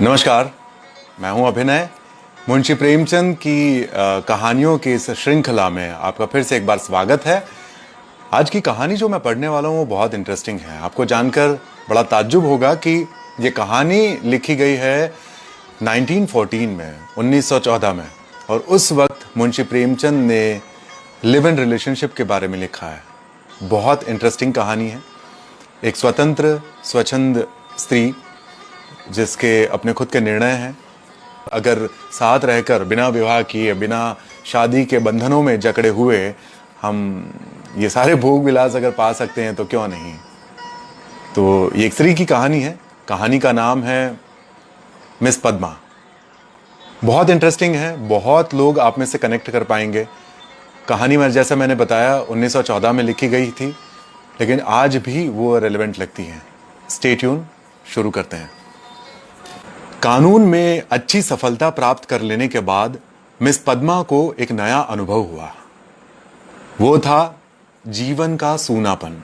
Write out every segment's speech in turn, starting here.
नमस्कार, मैं हूं अभिनय। मुंशी प्रेमचंद की कहानियों की इस श्रृंखला में आपका फिर से एक बार स्वागत है। आज की कहानी जो मैं पढ़ने वाला हूं वो बहुत इंटरेस्टिंग है। आपको जानकर बड़ा ताज्जुब होगा कि ये कहानी लिखी गई है 1914 में, 1914 में, और उस वक्त मुंशी प्रेमचंद ने लिव इन रिलेशनशिप के बारे में लिखा है। बहुत इंटरेस्टिंग कहानी है। एक स्वतंत्र स्वच्छंद स्त्री जिसके अपने खुद के निर्णय हैं, अगर साथ रहकर बिना विवाह किए, बिना शादी के बंधनों में जकड़े हुए हम ये सारे भोग विलास अगर पा सकते हैं तो क्यों नहीं। तो ये एक स्त्री की कहानी है। कहानी का नाम है मिस पद्मा। बहुत इंटरेस्टिंग है, बहुत लोग आप में से कनेक्ट कर पाएंगे। कहानी में जैसा मैंने बताया 1914 में लिखी गई थी, लेकिन आज भी वो रेलेवेंट लगती है। स्टे ट्यून, शुरू करते हैं। कानून में अच्छी सफलता प्राप्त कर लेने के बाद मिस पद्मा को एक नया अनुभव हुआ। वो था जीवन का सूनापन।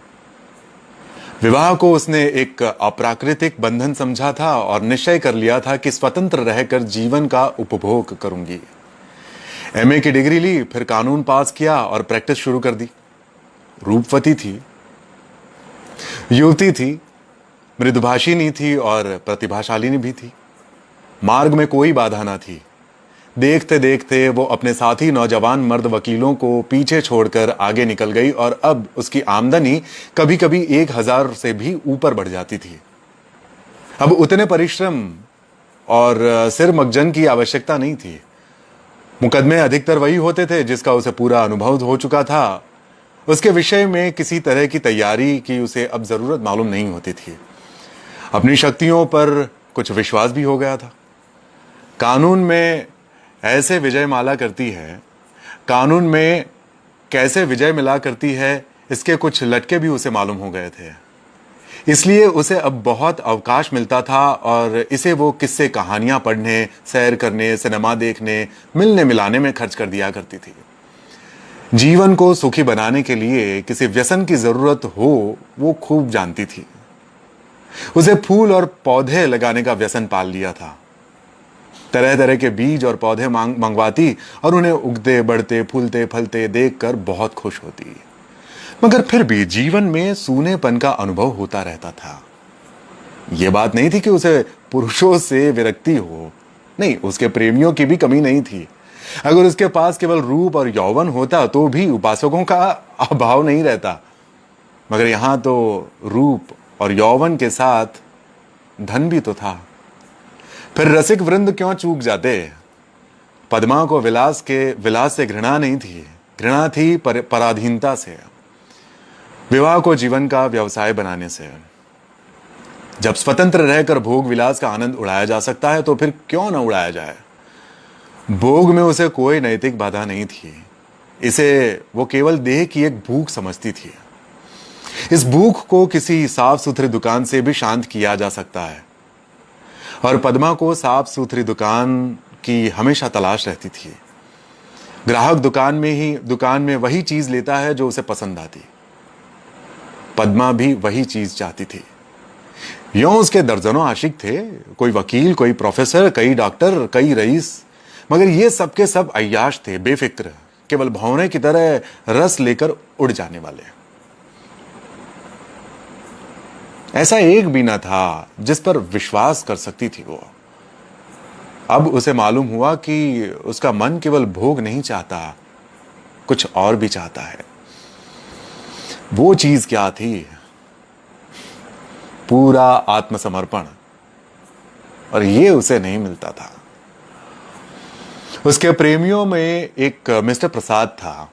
विवाह को उसने एक अप्राकृतिक बंधन समझा था और निश्चय कर लिया था कि स्वतंत्र रहकर जीवन का उपभोग करूंगी। एमए की डिग्री ली, फिर कानून पास किया और प्रैक्टिस शुरू कर दी। रूपवती थी, युवती थी, मृदुभाषिनी थी और प्रतिभाशालिनी भी थी। मार्ग में कोई बाधा ना थी। देखते देखते वो अपने साथी नौजवान मर्द वकीलों को पीछे छोड़कर आगे निकल गई और अब उसकी आमदनी कभी कभी 1000 से भी ऊपर बढ़ जाती थी। अब उतने परिश्रम और सिर मगजन की आवश्यकता नहीं थी। मुकदमे अधिकतर वही होते थे जिसका उसे पूरा अनुभव हो चुका था। उसके विषय में किसी तरह की तैयारी की उसे अब जरूरत मालूम नहीं होती थी। अपनी शक्तियों पर कुछ विश्वास भी हो गया था। कानून में ऐसे विजय माला करती है, कानून में कैसे विजय मिला करती है, इसके कुछ लटके भी उसे मालूम हो गए थे। इसलिए उसे अब बहुत अवकाश मिलता था और इसे वो किस्से कहानियां पढ़ने, सैर करने, सिनेमा देखने, मिलने मिलाने में खर्च कर दिया करती थी। जीवन को सुखी बनाने के लिए किसी व्यसन की जरूरत हो वो खूब जानती थी। उसे फूल और पौधे लगाने का व्यसन पाल लिया था। तरह तरह के बीज और पौधे मंगवाती और उन्हें उगते, बढ़ते, फूलते, फलते देखकर बहुत खुश होती। मगर फिर भी जीवन में सूनेपन का अनुभव होता रहता था। यह बात नहीं थी कि उसे पुरुषों से विरक्ति हो, नहीं, उसके प्रेमियों की भी कमी नहीं थी। अगर उसके पास केवल रूप और यौवन होता तो भी उपासकों का अभाव नहीं रहता। मगर यहां तो रूप और यौवन के साथ धन भी तो था। फिर रसिक वृंद क्यों चूक जाते। पद्मा को विलास से घृणा नहीं थी, घृणा थी पराधीनता से, विवाह को जीवन का व्यवसाय बनाने से। जब स्वतंत्र रहकर भोग विलास का आनंद उड़ाया जा सकता है तो फिर क्यों न उड़ाया जाए। भोग में उसे कोई नैतिक बाधा नहीं थी। इसे वो केवल देह की एक भूख समझती थी। इस भूख को किसी साफ सुथरी दुकान से भी शांत किया जा सकता है और पद्मा को साफ सुथरी दुकान की हमेशा तलाश रहती थी। ग्राहक दुकान में वही चीज लेता है जो उसे पसंद आती। पद्मा भी वही चीज चाहती थी। यूं उसके दर्जनों आशिक थे, कोई वकील, कोई प्रोफेसर, कई डॉक्टर, कई रईस। मगर ये सबके सब अय्याश थे, बेफिक्र, केवल भौरे की तरह रस लेकर उड़ जाने वाले। ऐसा एक भी न था जिस पर विश्वास कर सकती थी वो। अब उसे मालूम हुआ कि उसका मन केवल भोग नहीं चाहता, कुछ और भी चाहता है। वो चीज क्या थी? पूरा आत्मसमर्पण, और ये उसे नहीं मिलता था। उसके प्रेमियों में एक मिस्टर प्रसाद था,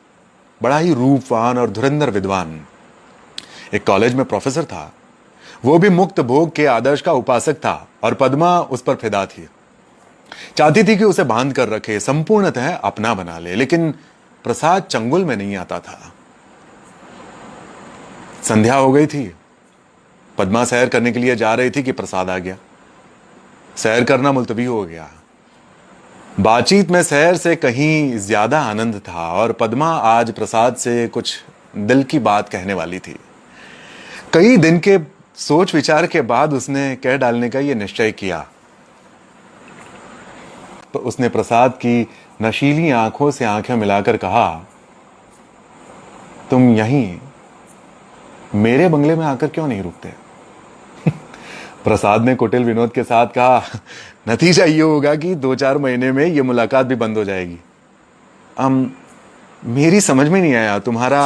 बड़ा ही रूपवान और धुरंधर विद्वान। एक कॉलेज में प्रोफेसर था। वो भी मुक्त भोग के आदर्श का उपासक था और पद्मा उस पर फिदा थी। चाहती थी कि उसे बांध कर रखे, संपूर्णतः अपना बना ले। लेकिन प्रसाद चंगुल में नहीं आता था। संध्या हो गई थी। पद्मा सैर करने के लिए जा रही थी कि प्रसाद आ गया। सैर करना मुलतवी हो गया। बातचीत में सैर से कहीं ज्यादा आनंद था और पद्मा आज प्रसाद से कुछ दिल की बात कहने वाली थी। कई दिन के सोच विचार के बाद उसने कह डालने का यह निश्चय किया, उसने प्रसाद की नशीली आंखों से आंखें मिलाकर कहा, तुम यहीं मेरे बंगले में आकर क्यों नहीं रुकते? प्रसाद ने कुटिल विनोद के साथ कहा, नतीजा ये होगा कि 2-4 महीने में ये मुलाकात भी बंद हो जाएगी। मेरी समझ में नहीं आया, तुम्हारा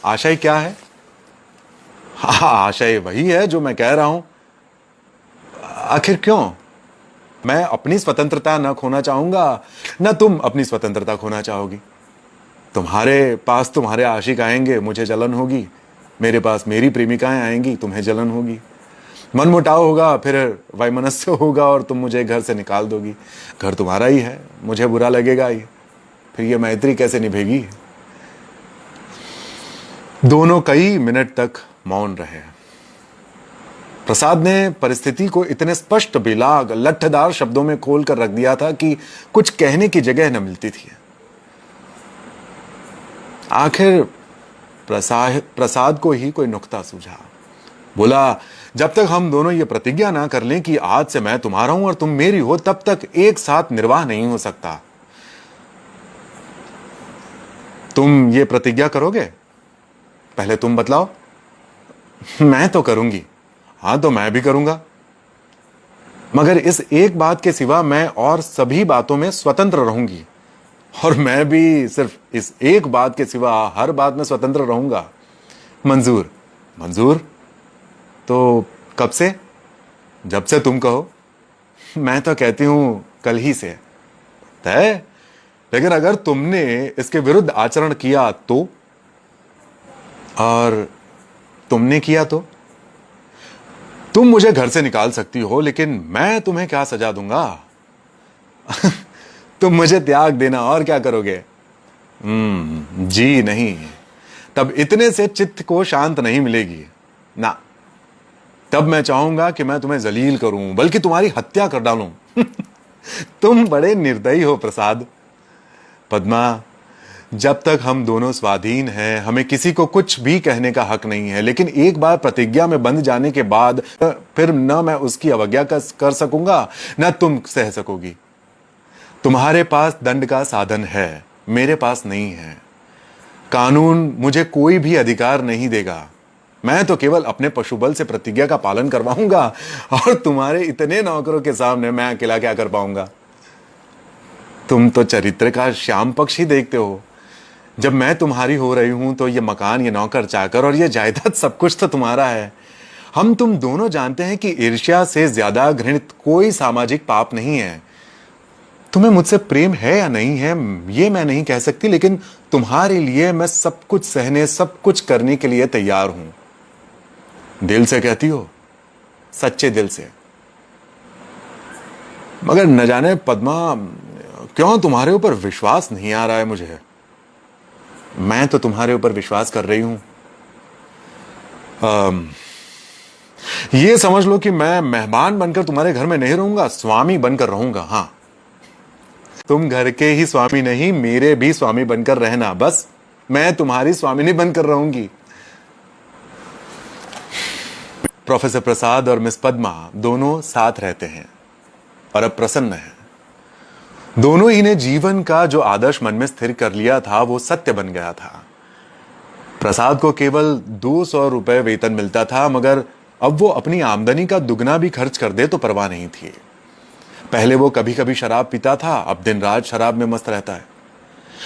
आशय क्या है? हाँ, आशय वही है जो मैं कह रहा हूं। आखिर क्यों? मैं अपनी स्वतंत्रता न खोना चाहूंगा, न तुम अपनी स्वतंत्रता खोना चाहोगी। तुम्हारे पास तुम्हारे आशिक आएंगे, मुझे जलन होगी। मेरे पास मेरी प्रेमिकाएं आएंगी, तुम्हें जलन होगी। मनमुटाव होगा, फिर वैमनस्य होगा और तुम मुझे घर से निकाल दोगी। घर तुम्हारा ही है, मुझे बुरा लगेगा ही। फिर ये मैत्री कैसे निभेगी? दोनों कई मिनट तक मौन रहे। प्रसाद ने परिस्थिति को इतने स्पष्ट, बेलाग, लठदार शब्दों में खोल कर रख दिया था कि कुछ कहने की जगह न मिलती थी। आखिर प्रसाद को ही कोई नुक्ता सूझा। बोला, जब तक हम दोनों ये प्रतिज्ञा ना कर लें कि आज से मैं तुम्हारा हूं और तुम मेरी हो, तब तक एक साथ निर्वाह नहीं हो सकता। तुम ये प्रतिज्ञा करोगे? पहले तुम बतलाओ। मैं तो करूंगी। हाँ, तो मैं भी करूंगा, मगर इस एक बात के सिवा मैं और सभी बातों में स्वतंत्र रहूंगी। और मैं भी सिर्फ इस एक बात के सिवा हर बात में स्वतंत्र रहूंगा। मंजूर? मंजूर तो कब से? जब से तुम कहो। मैं तो कहती हूं कल ही से। तय? लेकिन अगर तुमने इसके विरुद्ध आचरण किया तो? और तुमने किया तो? तुम मुझे घर से निकाल सकती हो, लेकिन मैं तुम्हें क्या सजा दूंगा? तुम मुझे त्याग देना, और क्या करोगे? जी नहीं, तब इतने से चित्त को शांत नहीं मिलेगी ना। तब मैं चाहूंगा कि मैं तुम्हें जलील करूं, बल्कि तुम्हारी हत्या कर डालूं। तुम बड़े निर्दयी हो प्रसाद। पद्मा, जब तक हम दोनों स्वाधीन हैं, हमें किसी को कुछ भी कहने का हक नहीं है। लेकिन एक बार प्रतिज्ञा में बंध जाने के बाद फिर न मैं उसकी अवज्ञा कर सकूंगा, न तुम सह सकोगी। तुम्हारे पास दंड का साधन है, मेरे पास नहीं है। कानून मुझे कोई भी अधिकार नहीं देगा। मैं तो केवल अपने पशुबल से प्रतिज्ञा का पालन करवाऊंगा, और तुम्हारे इतने नौकरों के सामने मैं अकेला क्या कर पाऊंगा? तुम तो चरित्र का श्याम पक्ष ही देखते हो। जब मैं तुम्हारी हो रही हूं तो ये मकान, ये नौकर चाकर और ये जायदाद सब कुछ तो तुम्हारा है। हम तुम दोनों जानते हैं कि ईर्ष्या से ज्यादा घृणित कोई सामाजिक पाप नहीं है। तुम्हें मुझसे प्रेम है या नहीं है ये मैं नहीं कह सकती, लेकिन तुम्हारे लिए मैं सब कुछ सहने, सब कुछ करने के लिए तैयार हूं। दिल से कहती हो? सच्चे दिल से। मगर न जाने पद्मा, क्यों तुम्हारे ऊपर विश्वास नहीं आ रहा है मुझे। मैं तो तुम्हारे ऊपर विश्वास कर रही हूं। ये समझ लो कि मैं मेहमान बनकर तुम्हारे घर में नहीं रहूंगा, स्वामी बनकर रहूंगा। हां, तुम घर के ही स्वामी नहीं, मेरे भी स्वामी बनकर रहना। बस मैं तुम्हारी स्वामिनी बनकर रहूंगी। प्रोफेसर प्रसाद और मिस पद्मा दोनों साथ रहते हैं और अब प्रसन्न हैं। दोनों ही ने जीवन का जो आदर्श मन में स्थिर कर लिया था वो सत्य बन गया था। प्रसाद को केवल 200 रुपए वेतन मिलता था, मगर अब वो अपनी आमदनी का दुगना भी खर्च कर दे तो परवाह नहीं थी। पहले वो कभी कभी शराब पीता था, अब दिन रात शराब में मस्त रहता है।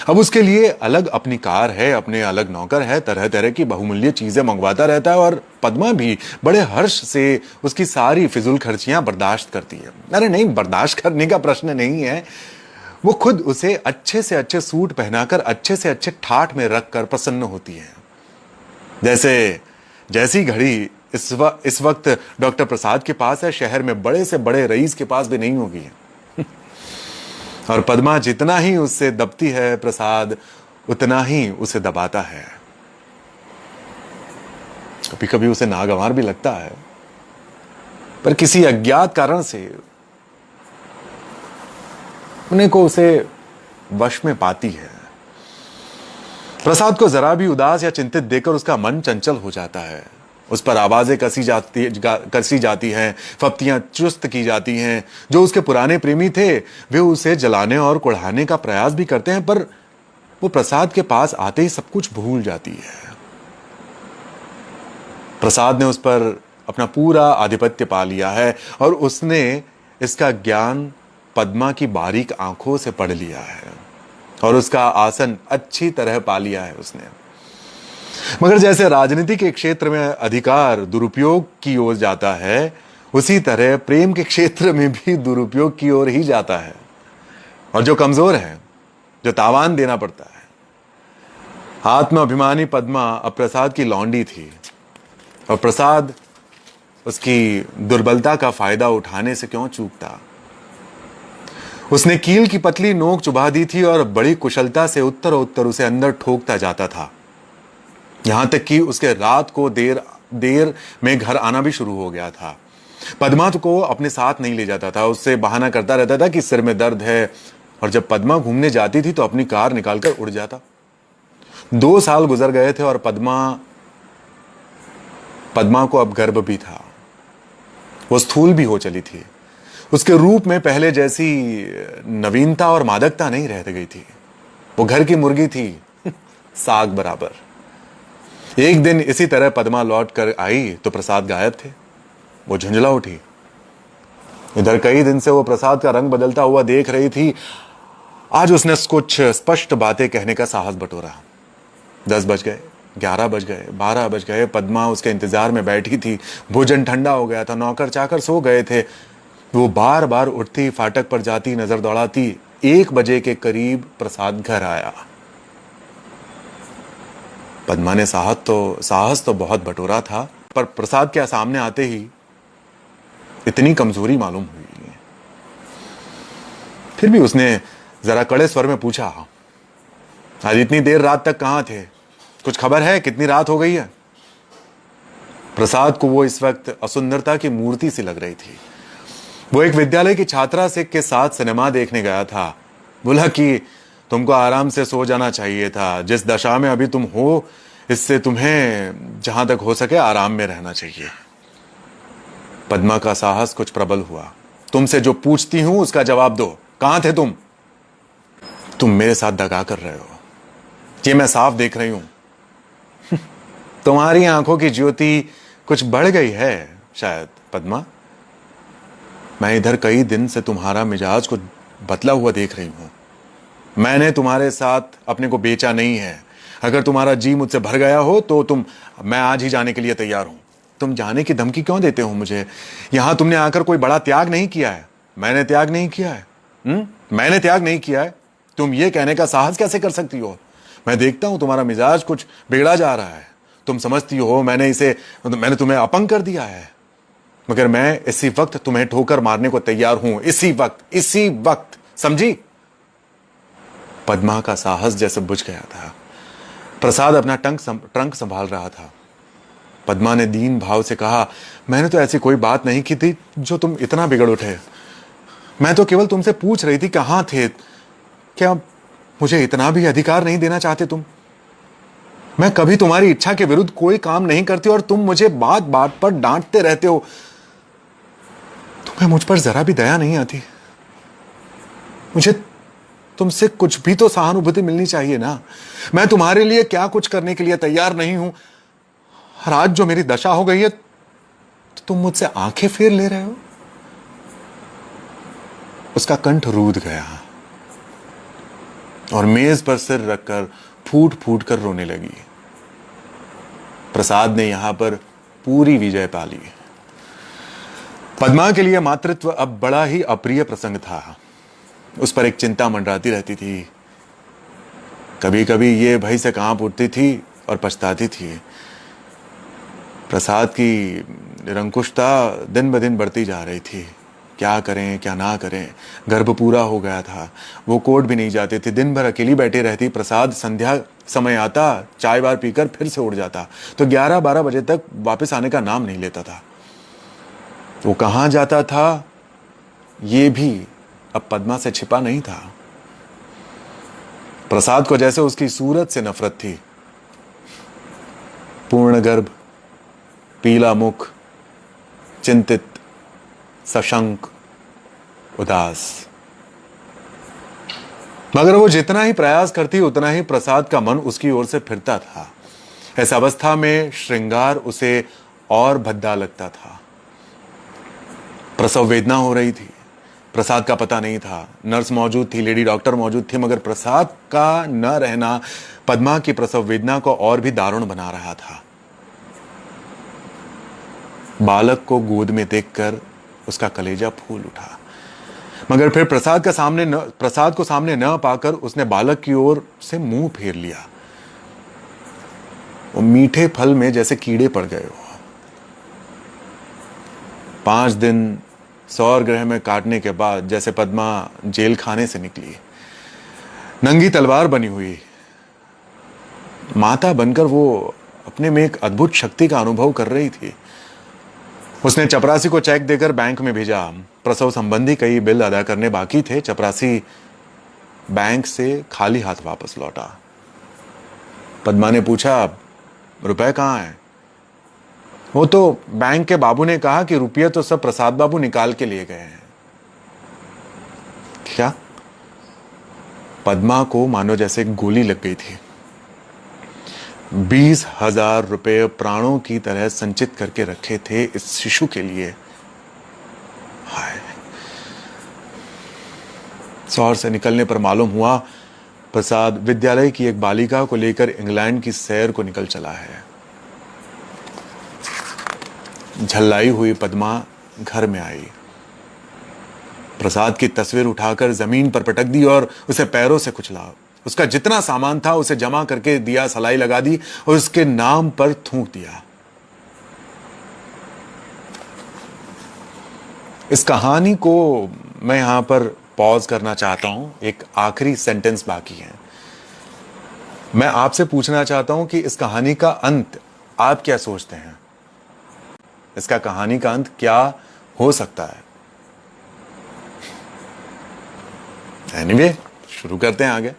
अब उसके लिए अलग अपनी कार है, अपने अलग नौकर है, तरह तरह की बहुमूल्य चीजें मंगवाता रहता है, और पद्मा भी बड़े हर्ष से उसकी सारी फिजूल खर्चियां बर्दाश्त करती है। अरे नहीं, बर्दाश्त करने का प्रश्न नहीं है, वो खुद उसे अच्छे से अच्छे सूट पहनाकर अच्छे से अच्छे ठाठ में रखकर प्रसन्न होती है। जैसी घड़ी इस वक्त डॉक्टर प्रसाद के पास है, शहर में बड़े से बड़े रईस के पास भी नहीं होगी। और पद्मा जितना ही उससे दबती है, प्रसाद उतना ही उसे दबाता है। कभी कभी उसे नागवार भी लगता है, पर किसी अज्ञात कारण से उन्हें को उसे वश में पाती है। प्रसाद को जरा भी उदास या चिंतित देखकर उसका मन चंचल हो जाता है। उस पर आवाजें कसी जाती हैं, फप्तियां चुस्त की जाती हैं। जो उसके पुराने प्रेमी थे वे उसे जलाने और कुढ़ाने का प्रयास भी करते हैं, पर वो प्रसाद के पास आते ही सब कुछ भूल जाती है। प्रसाद ने उस पर अपना पूरा आधिपत्य पा लिया है और उसने इसका ज्ञान पद्मा की बारीक आंखों से पढ़ लिया है और उसका आसन अच्छी तरह पा लिया है उसने। मगर जैसे राजनीति के क्षेत्र में अधिकार दुरुपयोग की ओर जाता है, उसी तरह प्रेम के क्षेत्र में भी दुरुपयोग की ओर ही जाता है। और जो कमजोर है, जो तावान देना पड़ता है। आत्म अभिमानी पद्मा अब प्रसाद की लौंडी थी और प्रसाद उसकी दुर्बलता का फायदा उठाने से क्यों चूकता। उसने कील की पतली नोक चुभा दी थी और बड़ी कुशलता से उत्तर उसे अंदर ठोकता जाता था। यहां तक कि उसके रात को देर में घर आना भी शुरू हो गया था। पद्मा को अपने साथ नहीं ले जाता था, उससे बहाना करता रहता था कि सिर में दर्द है, और जब पद्मा घूमने जाती थी तो अपनी कार निकालकर उड़ जाता। 2 साल गुजर गए थे और पद्मा को अब गर्भ भी था। वो स्थूल भी हो चली थी। उसके रूप में पहले जैसी नवीनता और मादकता नहीं रह गई थी। वो घर की मुर्गी थी, साग बराबर। एक दिन इसी तरह पद्मा लौट कर आई तो प्रसाद गायब थे। वो झुंझला उठी। इधर कई दिन से वो प्रसाद का रंग बदलता हुआ देख रही थी। आज उसने कुछ स्पष्ट बातें कहने का साहस बटोरा। 10 बज गए, 11 बज गए, 12 बज गए। पद्मा उसके इंतजार में बैठी थी। भोजन ठंडा हो गया था, नौकर चाकर सो गए थे। वो बार बार उठती, फाटक पर जाती, नजर दौड़ाती। 1 बजे के करीब प्रसाद घर आया। पद्मा ने साहस तो बहुत बटोरा था, पर प्रसाद के सामने आते ही इतनी कमजोरी मालूम हुई। फिर भी उसने जरा कड़े स्वर में पूछा, आज इतनी देर रात तक कहां थे? कुछ खबर है? कितनी रात हो गई है? प्रसाद को वो इस वक्त असुंदरता की मूर्ति सी लग रही थी। वो एक विद्यालय की छात्रा से के साथ सिनेमा देखने गया था। बोला कि तुमको आराम से सो जाना चाहिए था। जिस दशा में अभी तुम हो, इससे तुम्हें जहां तक हो सके आराम में रहना चाहिए। पद्मा का साहस कुछ प्रबल हुआ। तुमसे जो पूछती हूं उसका जवाब दो। कहां थे तुम? तुम मेरे साथ दगा कर रहे हो, ये मैं साफ देख रही हूं। तुम्हारी आंखों की ज्योति कुछ बढ़ गई है शायद पद्मा। मैं इधर कई दिन से तुम्हारा मिजाज कुछ बदला हुआ देख रही हूं। मैंने तुम्हारे साथ अपने को बेचा नहीं है। अगर तुम्हारा जी मुझसे भर गया हो तो मैं आज ही जाने के लिए तैयार हूं। तुम जाने की धमकी क्यों देते हो मुझे? यहां तुमने आकर कोई बड़ा त्याग नहीं किया है। मैंने त्याग नहीं किया है। मैंने त्याग नहीं किया है। तुम ये कहने का साहस कैसे कर सकती हो? मैं देखता हूं तुम्हारा मिजाज कुछ बिगड़ा जा रहा है। तुम समझती हो मैंने तुम्हें अपंग कर दिया है, मगर मैं इसी वक्त तुम्हें ठोकर मारने को तैयार हूं। इसी वक्त, समझी? पद्मा का साहस जैसे बुझ गया था। प्रसाद अपना ट्रंक संभाल रहा था। पद्मा ने दीन भाव से कहा, मैंने तो ऐसी कोई बात नहीं की थी जो तुम इतना बिगड़ उठे। मैं तो केवल तुमसे पूछ रही थी कहां थे। क्या मुझे इतना भी अधिकार नहीं देना चाहते तुम? मैं कभी तुम्हारी इच्छा के विरुद्ध कोई काम नहीं करती और तुम मुझे बात बात पर डांटते रहते हो। तुम्हें मुझ पर जरा भी दया नहीं आती। मुझे तुमसे कुछ भी तो सहानुभूति मिलनी चाहिए ना। मैं तुम्हारे लिए क्या कुछ करने के लिए तैयार नहीं हूं। और आज जो मेरी दशा हो गई है तो तुम मुझसे आंखें फेर ले रहे हो। उसका कंठ रूध गया और मेज पर सिर रखकर फूट फूट कर रोने लगी। प्रसाद ने यहां पर पूरी विजय पा ली। पद्मा के लिए मातृत्व अब बड़ा ही अप्रिय प्रसंग था। उस पर एक चिंता मंडराती रहती थी। कभी कभी ये भय से कांप उठती थी और पछताती थी। प्रसाद की निरंकुशता दिन ब दिन बढ़ती जा रही थी। क्या करें क्या ना करें। गर्भ पूरा हो गया था। वो कोर्ट भी नहीं जाते थे। दिन भर अकेली बैठी रहती। प्रसाद संध्या समय आता, चाय बार पीकर फिर से उड़ जाता, तो 11-12 बजे तक वापस आने का नाम नहीं लेता था। वो कहां जाता था ये भी अब पद्मा से छिपा नहीं था। प्रसाद को जैसे उसकी सूरत से नफरत थी। पूर्ण गर्भ, पीला मुख, चिंतित, सशंक, उदास। मगर वो जितना ही प्रयास करती उतना ही प्रसाद का मन उसकी ओर से फिरता था। इस अवस्था में श्रृंगार उसे और भद्दा लगता था। प्रसव वेदना हो रही थी। प्रसाद का पता नहीं था। नर्स मौजूद थी, लेडी डॉक्टर मौजूद थी, मगर प्रसाद का न रहना पद्मा की प्रसव वेदना को और भी दारुण बना रहा था। बालक को गोद में देखकर उसका कलेजा फूल उठा, मगर फिर प्रसाद को सामने न पाकर उसने बालक की ओर से मुंह फेर लिया। वो मीठे फल में जैसे कीड़े पड़ गए हो। 5 दिन सौर ग्रह में काटने के बाद जैसे पद्मा जेल खाने से निकली, नंगी तलवार बनी हुई, माता बनकर वो अपने में एक अद्भुत शक्ति का अनुभव कर रही थी। उसने चपरासी को चेक देकर बैंक में भेजा। प्रसव संबंधी कई बिल अदा करने बाकी थे। चपरासी बैंक से खाली हाथ वापस लौटा। पद्मा ने पूछा, रुपए कहाँ हैं? वो तो बैंक के बाबू ने कहा कि रुपये तो सब प्रसाद बाबू निकाल के लिए गए हैं। क्या? पद्मा को मानो जैसे गोली लग गई थी। 20,000 रुपए प्राणों की तरह संचित करके रखे थे इस शिशु के लिए। हाय। शहर से निकलने पर मालूम हुआ प्रसाद विद्यालय की एक बालिका को लेकर इंग्लैंड की सैर को निकल चला है। झल्लाई हुई पद्मा घर में आई, प्रसाद की तस्वीर उठाकर जमीन पर पटक दी और उसे पैरों से कुचला। उसका जितना सामान था उसे जमा करके दिया, सलाई लगा दी और उसके नाम पर थूक दिया। इस कहानी को मैं यहां पर पॉज करना चाहता हूं। एक आखिरी सेंटेंस बाकी है। मैं आपसे पूछना चाहता हूं कि इस कहानी का अंत आप क्या सोचते हैं? इसका कहानी का अंत क्या हो सकता है? एनीवे, शुरू करते हैं आगे।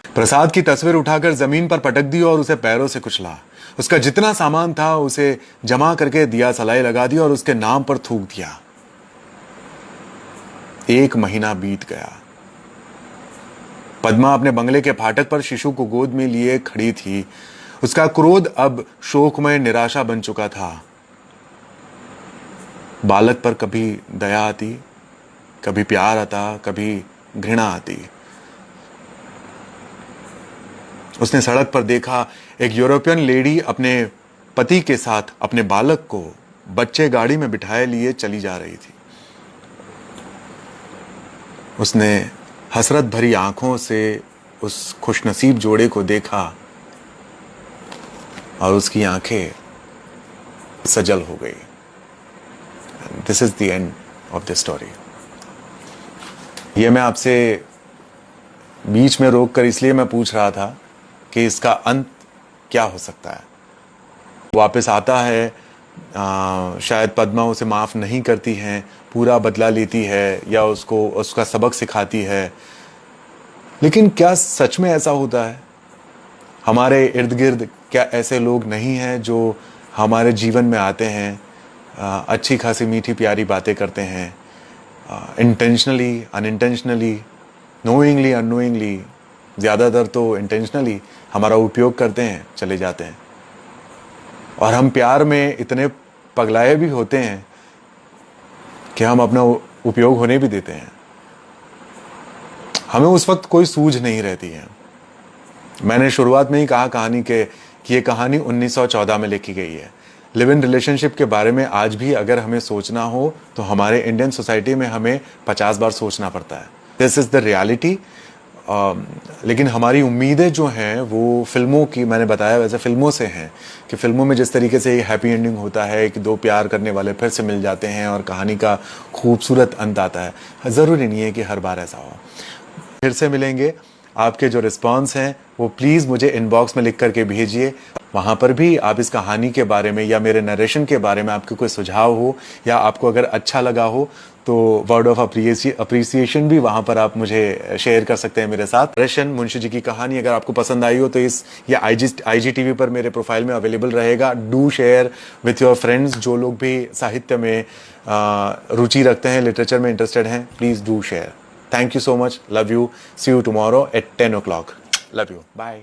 प्रसाद की तस्वीर उठाकर जमीन पर पटक दी और उसे पैरों से कुचला। उसका जितना सामान था उसे जमा करके दिया, सलाई लगा दी और उसके नाम पर थूक दिया। 1 महीना बीत गया। पद्मा अपने बंगले के फाटक पर शिशु को गोद में लिए खड़ी थी। उसका क्रोध अब शोकमय निराशा बन चुका था। बालक पर कभी दया आती, कभी प्यार आता, कभी घृणा आती। उसने सड़क पर देखा एक यूरोपियन लेडी अपने पति के साथ अपने बालक को बच्चे गाड़ी में बिठाए लिए चली जा रही थी। उसने हसरत भरी आंखों से उस खुशनसीब जोड़े को देखा और उसकी आंखें सजल हो गई। This is the end of the story. ये मैं आपसे बीच में रोक कर इसलिए मैं पूछ रहा था कि इसका अंत क्या हो सकता है। वापस आता है, शायद पद्मा उसे माफ नहीं करती है, पूरा बदला लेती है या उसको उसका सबक सिखाती है। लेकिन क्या सच में ऐसा होता है? हमारे इर्द गिर्द क्या ऐसे लोग नहीं हैं जो हमारे जीवन में आते हैं, अच्छी खासी मीठी प्यारी बातें करते हैं, इंटेंशनली, अनइंटेंशनली, नोइंगली, अननोइंगली, ज़्यादातर तो इंटेंशनली हमारा उपयोग करते हैं, चले जाते हैं। और हम प्यार में इतने पगलाए भी होते हैं कि हम अपना उपयोग होने भी देते हैं। हमें उस वक्त कोई सूझ नहीं रहती है। मैंने शुरुआत में ही कहा कहानी कि ये कहानी 1914 में लिखी गई है। लिव इन रिलेशनशिप के बारे में आज भी अगर हमें सोचना हो तो हमारे इंडियन सोसाइटी में हमें 50 बार सोचना पड़ता है। This is the reality. लेकिन हमारी उम्मीदें जो हैं वो फिल्मों की, मैंने बताया वैसे फिल्मों से हैं कि फिल्मों में जिस तरीके से हैप्पी एंडिंग होता है कि 2 प्यार करने वाले फिर से मिल जाते हैं और कहानी का खूबसूरत अंत आता है, ज़रूरी नहीं है कि हर बार ऐसा हो। फिर से मिलेंगे। आपके जो रिस्पॉन्स हैं वो प्लीज़ मुझे इनबॉक्स में लिख करके भेजिए। वहाँ पर भी आप इस कहानी के बारे में या मेरे नरेशन के बारे में आपको कोई सुझाव हो या आपको अगर अच्छा लगा हो तो वर्ड ऑफ अप्रिसिएशन भी वहाँ पर आप मुझे शेयर कर सकते हैं मेरे साथ। नरेशन मुंशी जी की कहानी अगर आपको पसंद आई हो तो ये IGTV पर मेरे प्रोफाइल में अवेलेबल रहेगा। Do share with your friends, जो लोग भी साहित्य में रुचि रखते हैं, लिटरेचर में इंटरेस्टेड हैं, please do share. Thank you so much, love you, see you tomorrow at 10 o'clock। Love you, bye.